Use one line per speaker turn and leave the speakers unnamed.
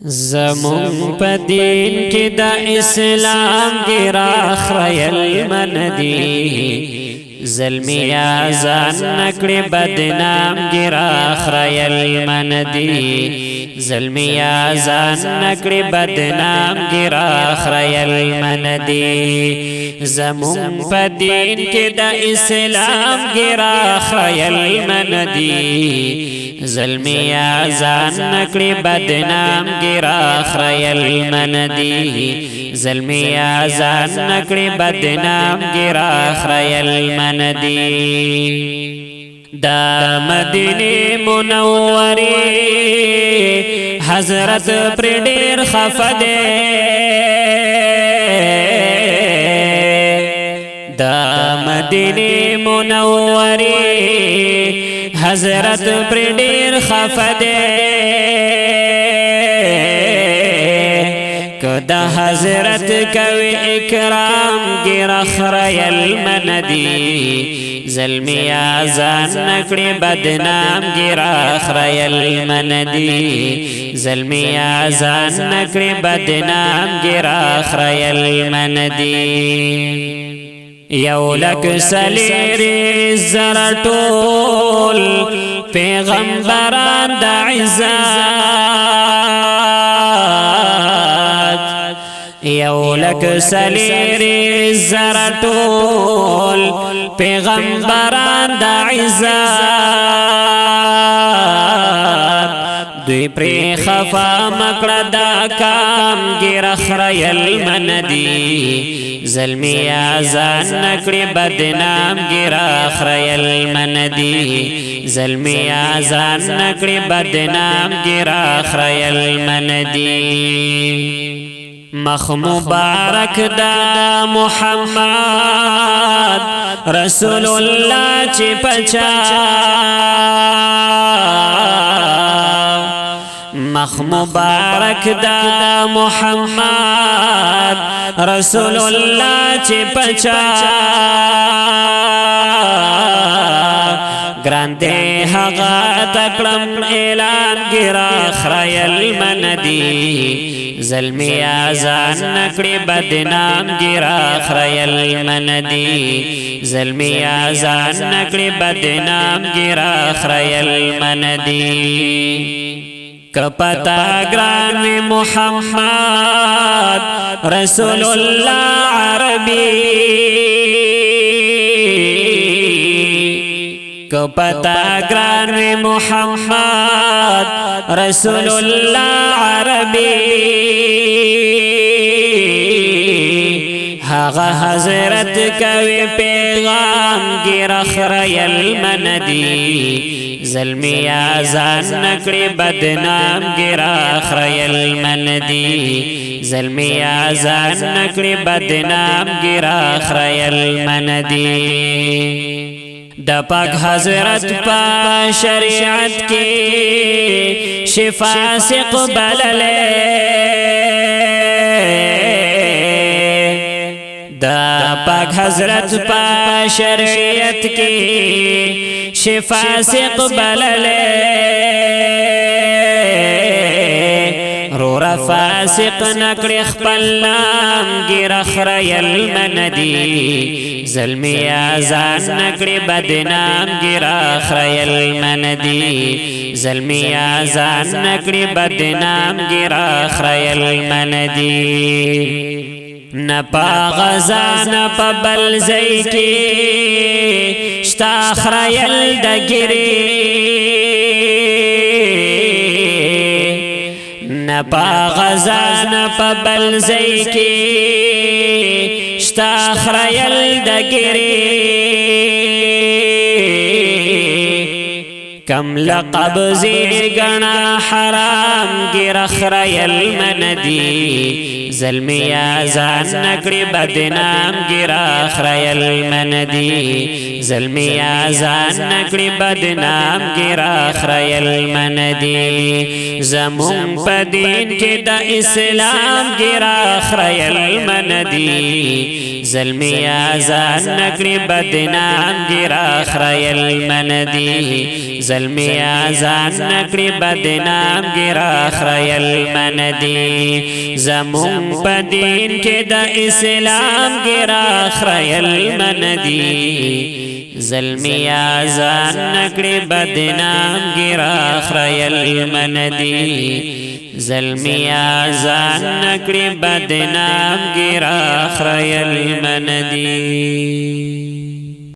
زمون پا دین کی دا اسلام گرا خریل من دی ظلمی آزان نکڑی بدنام گرا خریل من دی ظلمی آزان نکڑی بدنام گرا خریل من دی زمون پا دین کی دا اسلام گرا خریل من دی ظلمی آزان نکڑی بدنام گرا خریل من دی ظلمی آزان نکڑی بدنام گرا خریل من دی دا مدینی منوری حضرت پر ډیر خفدے دا مدینی منوری حضرت پر ډیر خفدے کدا حضرت کوي اکرام ګر خریل من دی ظلمی آزان نکڑی بدنام ګر خریل من دی ظلمی آزان نکڑی بدنام ګر خریل من دی یولک سلیری زر ټول پیغمبران دا عزت یولک سلیری زر ټول پیغمبران دا عزت دوی پری خفا مکڑا دا کام گر خریل من دی ظلمی آزان نکڑی بدنام گر خریل من دی ظلمی آزان نکڑی بدنام گر خریل من دی مخ مبارک دا محمد رسول اللہ چی پچا مخ مبارک دا محمد رسول اللہ چی پچا گراندے حقا تکڑم اعلان گرا خریل من دی ظلمی آزان نکڑی بدنام گرا خریل من دی ظلمی آزان نکڑی بدنام گرا خریل من دی کپتا گران محمد رسول اللہ عربی کپتا گران محمد رسول اللہ عربی هغه حضرت کوي پیغام ګر خریل من دی ظلمی آزان نکڑی بدنام ګر خریل من دی ظلمی آزان نکڑی بدنام ګر خریل من دی دا پاک حضرت پا شریعت کی شفا سے قبل لے دا پاک حضرت پا شریعت کی شفا سے قبل لے رو رفاسق نکڑی خپل نام گر خریل من دی ظلمی آزان نکڑی بدنام گر خریل من دی ظلمی آزان نکڑی بدنام گر خریل من دی نپا غزا نپا بلزی کی شتا خریل دگری نپا غزا نپا بلزی کی شتا خریل دگری کم لقب زیر گنا حرام گر خریل من دی ظلمی آزان نکڑی بدنام گر خریل من دی ظلمی آزان نکڑی بدنام گر خریل من دی زمون پا دین کی دا اسلام گر خریل من دی ظلمی آزان نکڑی بدنام گر خریل من دی زلمیا ځان نکړي بدنام ګیرا خریل مندي زمون په دین کې د اسلام ګیرا خریل مندي زلمیا ځان نکړي بدنام ګیرا خریل مندي زلمیا ځان نکړي بدنام ګیرا خریل مندي